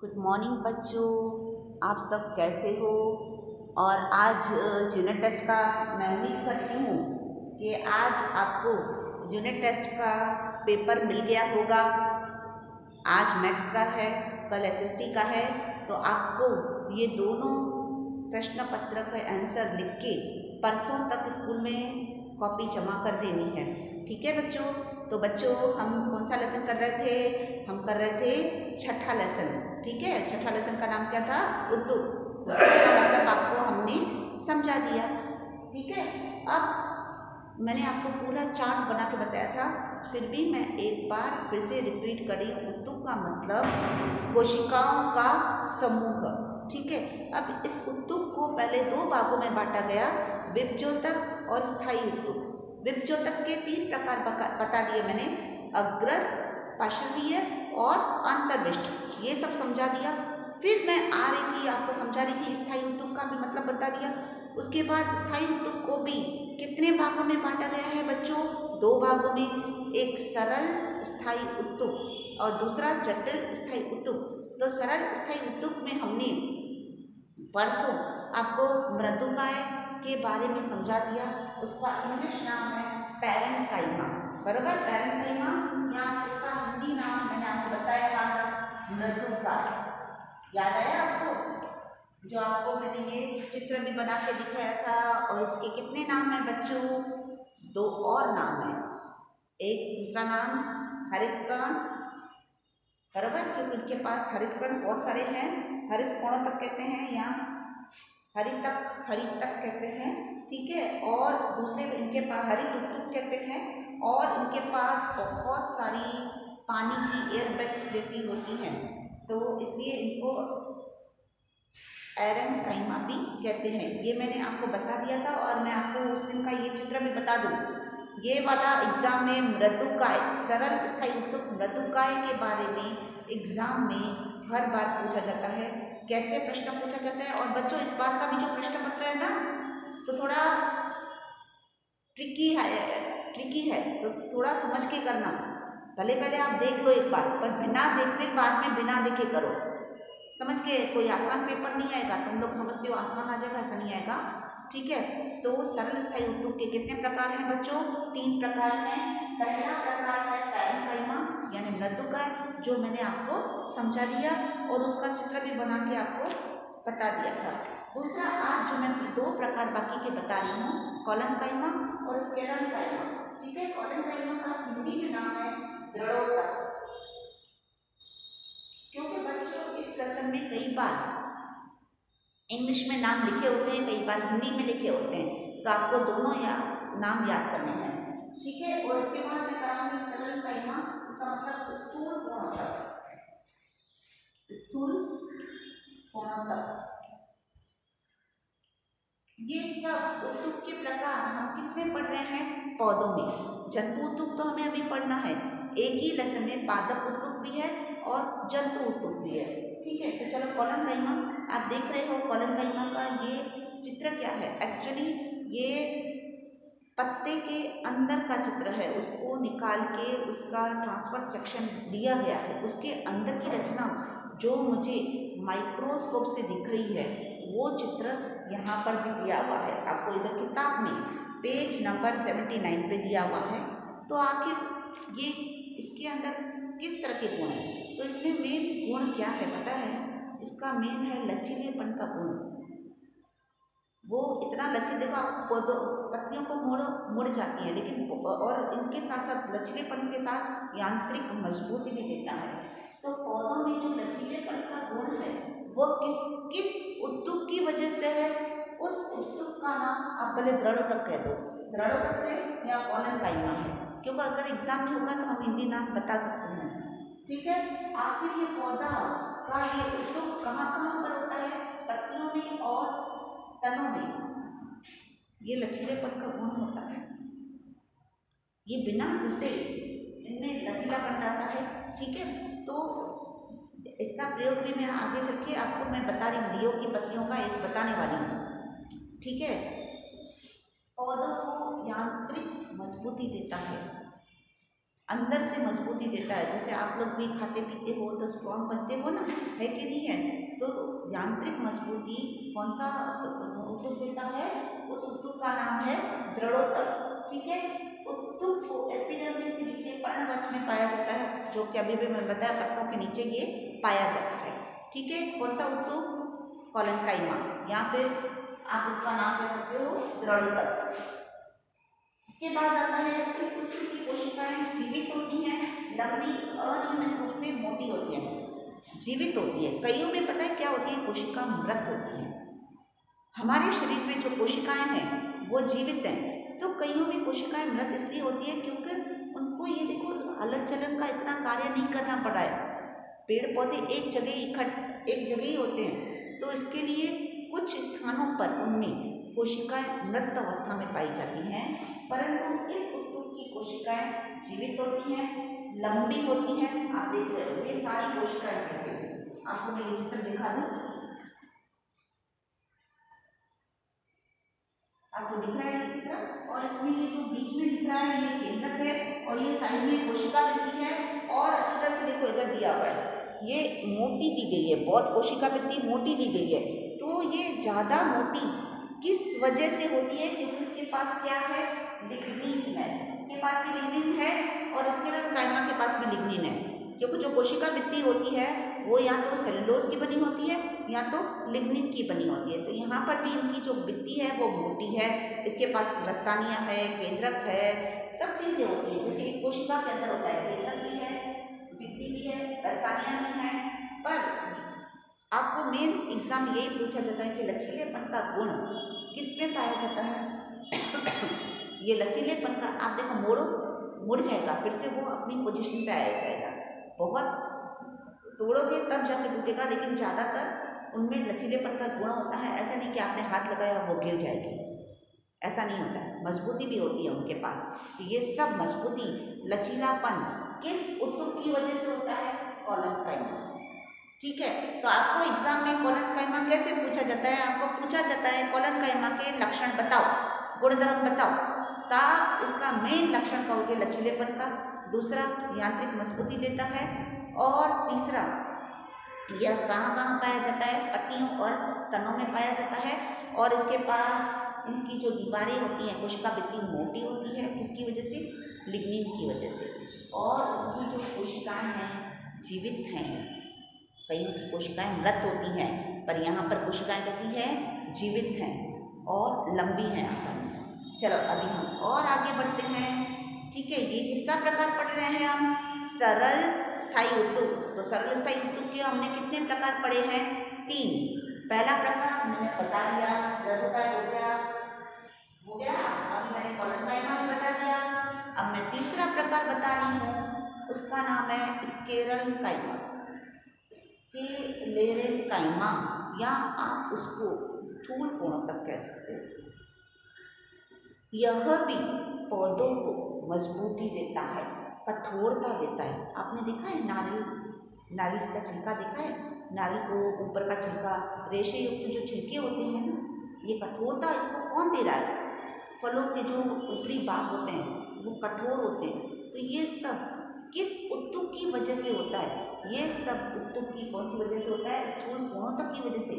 Good morning बच्चों, आप सब कैसे हो। और आज यूनिट टेस्ट का मैं उम्मीद करती हूँ कि आज आपको यूनिट टेस्ट का पेपर मिल गया होगा। आज मैथ्स का है, कल एसएसटी का है, तो आपको ये दोनों प्रश्न पत्र का आंसर लिख के परसों तक स्कूल में कॉपी जमा कर देनी है। ठीक है बच्चों। तो बच्चों हम कौन सा लेसन कर रहे थे? हम कर रहे थे छठा लेसन। ठीक है, छठा लेसन का नाम क्या था? उर्दू। उर्दू का मतलब आपको हमने समझा दिया। ठीक है, अब मैंने आपको पूरा चार्ट बना के बताया था, फिर भी मैं एक बार फिर से रिपीट करी। उर्दू का मतलब कोशिकाओं का समूह। ठीक है, अब इस उत्तक को पहले दो भागों में बांटा गया, विभज्योतक और स्थायी उत्तक। विभज्योतक के 3 प्रकार बता दिए मैंने, अग्रस्त, पार्श्वीय और अंतर्विष्ट, ये सब समझा दिया। फिर मैं आ रही थी आपको समझा रही थी स्थायी उत्तक का भी मतलब बता दिया। उसके बाद स्थायी उत्तक को भी कितने भागों में बांटा गया है बच्चों? 2 भागों में, एक सरल स्थायी उत्तक और दूसरा जटिल स्थायी उत्तक। तो सरल स्थायी उत्तक में हमने परसों आपको मृदुकाय के बारे में समझा दिया। उसका इंग्लिश नाम है पैरेन्काइमा, बराबर, पैरेन्काइमा, या इसका हिंदी नाम मैंने आपको बताया था मृदुकाय। याद आया आपको? जो आपको मैंने ये चित्र भी बना के दिखाया था। और इसके कितने नाम हैं बच्चों? 2 और नाम है। एक दूसरा नाम हरित कण, बराबर, क्योंकि इनके पास हरित कण बहुत सारे हैं। हरित कोणों कहते हैं या हरित तक कहते हैं। ठीक है, और दूसरे इनके पास हरित उत्तक कहते हैं, और इनके पास बहुत सारी पानी की एयर बैग्स जैसी होती हैं, तो इसलिए इनको पैरेन्काइमा भी कहते हैं। ये मैंने आपको बता दिया था, और मैं आपको उस दिन का ये चित्र भी बता दूं। ये वाला एग्जाम में मृदुकाय, सरल स्थायी उत्तक मृदुकाय के बारे में एग्जाम में हर बार पूछा जाता है। कैसे प्रश्न पूछा जाता है? और बच्चों इस बार का भी जो प्रश्न पत्र है ना, तो थोड़ा ट्रिकी है, तो थोड़ा समझ के करना। भले पहले आप देख लो एक बार, पर बिना देख, फिर बाद में बिना देखे करो, समझ के। कोई आसान पेपर नहीं आएगा, तुम लोग समझते हो आसान आ जाएगा, ऐसा नहीं आएगा। ठीक है, तो सरल स्थायी उत्तक के कितने प्रकार हैं बच्चों? 3 प्रकार हैं। पहला प्रकार है पैरेन्काइमा यानी मृदुकाय, जो मैंने आपको समझा दिया और उसका चित्र भी बना के आपको बता दिया था। दूसरा आज जो मैं 2 प्रकार बाकी के बता रही हूँ, कॉलनकाइमा और स्क्लेरेन्काइमा। ठीक है, कॉलनकाइमा का हिंदी में नाम है दृढ़ोतक। क्योंकि बच्चों इस लेसन में कई बार इंग्लिश में नाम लिखे होते हैं, कई बार हिंदी में लिखे होते हैं, तो आपको दोनों नाम याद करने हैं। ठीक है, और इसके बाद मैं कराऊंगी स्क्लेरेन्काइमा, इसका मतलब स्थूल कोणोत्तक। स्थूल कोणोत्तक ये सब उत्तक के प्रकार हम किस में पढ़ रहे हैं? पौधों में। जंतु उत्तक तो हमें अभी पढ़ना है, एक ही लेसन में पादप उत्तक भी है और जंतु उत्तक भी है। ठीक है, तो चलो कॉलनकाइमा आप देख रहे हो। कॉलनकाइमा का ये चित्र क्या है? एक्चुअली ये पत्ते के अंदर का चित्र है, उसको निकाल के उसका ट्रांसफर सेक्शन दिया गया है। उसके अंदर की रचना जो मुझे माइक्रोस्कोप से दिख रही है, वो चित्र यहाँ पर भी दिया हुआ है आपको, इधर किताब में पेज नंबर 79 पे दिया हुआ है। तो आखिर ये इसके अंदर किस तरह के गुण है? तो इसमें मेन गुण क्या है पता है? इसका मेन है लचीलेपन का गुण। वो इतना लचीला, देखो आप पत्तियों को मुड़ जाती है, लेकिन और इनके साथ साथ लचीलेपन के साथ यांत्रिक मजबूती भी देता है। तो पौधों में जो लचीलेपन का गुण है वो किस उत्तक की वजह से है? उस उत्तक का नाम आप भले दृढ़ोतक कह दो, दृढ़ोतक है या कॉलनकाइमा है, क्योंकि अगर एग्जाम में होगा तो हम हिंदी नाम बता सकते हैं। ठीक है, आखिर ये पौधा का ये उत्तक कहाँ पर होता है? पत्तियों में और तनों में ये लचीलेपन का गुण होता है। ये बिना टूटे इनमें लचीलापन आता है। ठीक है, तो इसका प्रयोग भी मैं आगे चल के आपको मैं बता रही हूँ, लियो की पत्तियों का एक बताने वाली हूँ। ठीक है, पौधों को यांत्रिक मजबूती देता है। अंदर से मजबूती देता है। जैसे आप लोग भी खाते पीते हो तो स्ट्रांग बनते हो ना, है कि नहीं है? तो यांत्रिक मजबूती कौन सा उत्तक देता है? उस उत्तक का नाम है दृढ़ोत्तक। ठीक है, उत्तक को एपिडर्मिस के नीचे पर्णवत में पाया जाता है, जो कि अभी भी मैंने बताया पत्तों के नीचे ये पाया जाता है। ठीक है, कौन सा उत्तक? कोलेनकाइमा, या फिर आप इसका नाम कह सकते हो दृढ़ोत्तक। इसके बाद आता है कि सूक्ष्म की कोशिकाएं जीवित होती हैं, लंबी अनियमित रूप से मोटी होती हैं। जीवित होती है, कईयों में पता है क्या होती है? कोशिका मृत होती है। हमारे शरीर में जो कोशिकाएं हैं वो जीवित हैं, तो कईयों में कोशिकाएं मृत इसलिए होती है क्योंकि उनको ये देखो हलन चलन का इतना कार्य नहीं करना पड़ा है। पेड़ पौधे एक जगह ही होते हैं, तो इसके लिए कुछ स्थानों पर उनमें कोशिकाएं मृत अवस्था में पाई जाती हैं, परंतु इस उत्तक की कोशिकाएं जीवित होती हैं, लंबी होती हैं। आप देख रहे हो ये सारी कोशिकाएं हैं। आपको मैं ये चित्र दिखा दूं, आपको दिख रहा है ये चित्र, और इसमें ये जो बीच में दिख रहा है ये केंद्रक है, और ये साइड में कोशिका भित्ति है। और अच्छी तरह से देखो इधर दिया हुआ है, ये मोटी दी गई है, बहुत कोशिका भित्ति मोटी दी गई है। तो ये ज्यादा मोटी किस वजह से होती है? क्योंकि इसके पास क्या है? लिग्निन है। इसके पास भी लिग्निन है और स्क्लेरोकाइमा के पास भी लिग्निन है, क्योंकि जो कोशिका भित्ति होती है वो या तो सेलुलोज की बनी होती है या तो लिग्निन की बनी होती है। तो यहाँ पर भी इनकी जो भित्ति है वो मोटी है, इसके पास रस्तानिया है, केंद्रक है, सब चीजें होती है। जैसे एक कोशिका के अंदर होता है केंद्रक भी है, भित्ति भी है, रस्तानिया भी है। पर आपको मेन एग्जाम यही पूछा जाता है कि लचीलेपन का गुण किस में पाया जाता है? ये लचीलेपन का आप देखो मुड़ जाएगा, फिर से वो अपनी पोजीशन पे आया जाएगा। बहुत तोड़ोगे तब जाके टूटेगा, लेकिन ज़्यादातर उनमें लचीलेपन का गुण होता है। ऐसा नहीं कि आपने हाथ लगाया वो गिर जाएगी, ऐसा नहीं होता है। मजबूती भी होती है उनके पास। तो ये सब मजबूती, लचीलापन किस उत्तक की वजह से होता है? कोलेनकाइमा। ठीक है, तो आपको एग्जाम में कोलेनकाइमा कैसे पूछा जाता है? आपको पूछा जाता है कोलेनकाइमा के लक्षण बताओ, गुणधर्म बताओ। तब इसका मेन लक्षण कहोगे लचीलेपन का, दूसरा यांत्रिक मजबूती देता है, और तीसरा यह कहाँ पाया जाता है? पत्तियों और तनों में पाया जाता है। और इसके पास इनकी जो दीवारें होती हैं, कोशिका भित्ति मोटी होती है, किसकी वजह से? लिग्निन की वजह से। और उनकी जो कोशिकाएं हैं जीवित हैं, कईयों की कोशिकाएं मृत होती हैं, पर यहाँ पर कोशिकाएं कैसी हैं? जीवित हैं और लंबी हैं। चलो अभी हम और आगे बढ़ते हैं। ठीक है, ये किसका प्रकार पढ़ रहे हैं हम? सरल स्थायी उत्तक। तो सरल स्थायी उत्तक के हमने कितने प्रकार पढ़े हैं? 3। पहला प्रकार मैंने बता दिया, दृढ़ोत्तक हो गया। अभी मैंने कोलेनकाइमा भी बता दिया। अब मैं तीसरा प्रकार बता रही हूँ, उसका नाम है स्क्लेरेनकाइमा। स्क्लेरेनकाइमा, या आप उसको स्थूल कोणोत्तक कह सकते हो। यह भी पौधों को मजबूती देता है, कठोरता देता है। आपने देखा है नारियल का छिलका देखा है? नारियल को ऊपर का छिलका, रेशे युक्त जो छिलके होते हैं ना, ये कठोरता इसको कौन दे रहा है? फलों के जो ऊपरी भाग होते हैं वो कठोर होते हैं। तो ये सब किस उत्तक की वजह से होता है? ये सब उत्तक की कौन सी वजह से होता है? स्थूल कोणोत्तक की वजह से।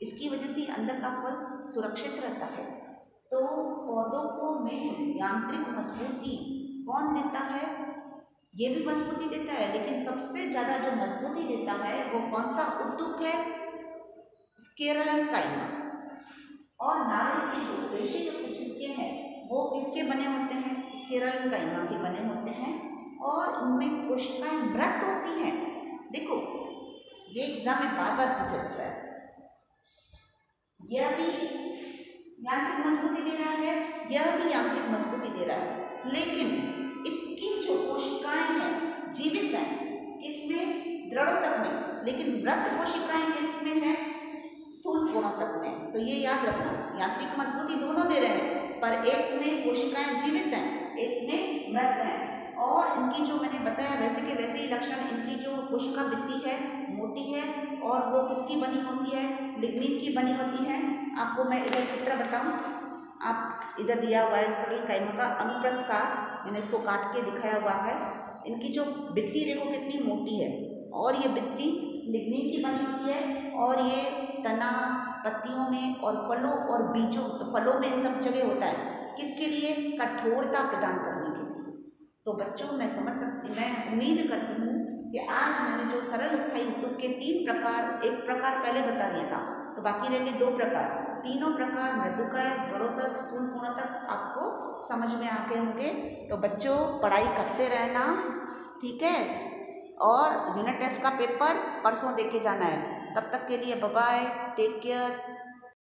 इसकी वजह से अंदर का फल सुरक्षित रहता है। तो पौधों को में यांत्रिक मजबूती कौन देता है? ये भी मजबूती देता है, लेकिन सबसे ज्यादा जो मजबूती देता है वो कौन सा उत्तक है? स्क्लेरेनकाइमा। और नारियल के जो रेशे युक्त छिलके हैं वो किसके बने होते हैं? स्क्लेरेनकाइमा के बने होते हैं, और उनमें कोशिकाएं मृत होती हैं। देखो ये एग्जाम में बार बार पूछा जाता है। यह भी यांत्रिक मजबूती दे रहा है, यह भी यांत्रिक मजबूती दे रहा है, लेकिन इसकी जो कोशिकाएं हैं जीवित हैं, किसमें? दृढ़ोत्तक में, लेकिन मृत कोशिकाएं किसमें हैं? स्थूल कोणोत्तक में। तो ये याद रखना, यांत्रिक मजबूती दोनों दे रहे हैं, पर एक में कोशिकाएं जीवित हैं, एक में मृत हैं। और इनकी जो मैंने बताया वैसे के वैसे ही लक्षण, इनकी जो कोशिका भित्ति है मोटी है, और वो किसकी बनी होती है? लिग्निन की बनी होती है। आपको मैं इधर चित्र बताऊं, आप इधर दिया हुआ है स्क्लेरेनकाइमा का अनुप्रस्थ का, मैंने इसको काट के दिखाया हुआ है। इनकी जो बित्ती देखो कितनी मोटी है, और ये बित्ती लिग्निन की बनी होती है, और ये तना, पत्तियों में और फलों और बीजों, फलों में सब जगह होता है। किसके लिए? कठोरता प्रदान करने के लिए। तो बच्चों मैं उम्मीद करती हूँ कि आज मैंने जो सरल स्थायी उत्तक के 3 प्रकार, एक प्रकार पहले बता दिया था, तो बाकी रह गए 2 प्रकार। तीनों प्रकार मृदुकाय, दृढ़ोत्तक, स्थूल कोणोत्तक आपको समझ में आ गए होंगे। तो बच्चों पढ़ाई करते रहना, ठीक है। और यूनिट टेस्ट का पेपर परसों दे के जाना है। तब तक के लिए बाय बाय, टेक केयर।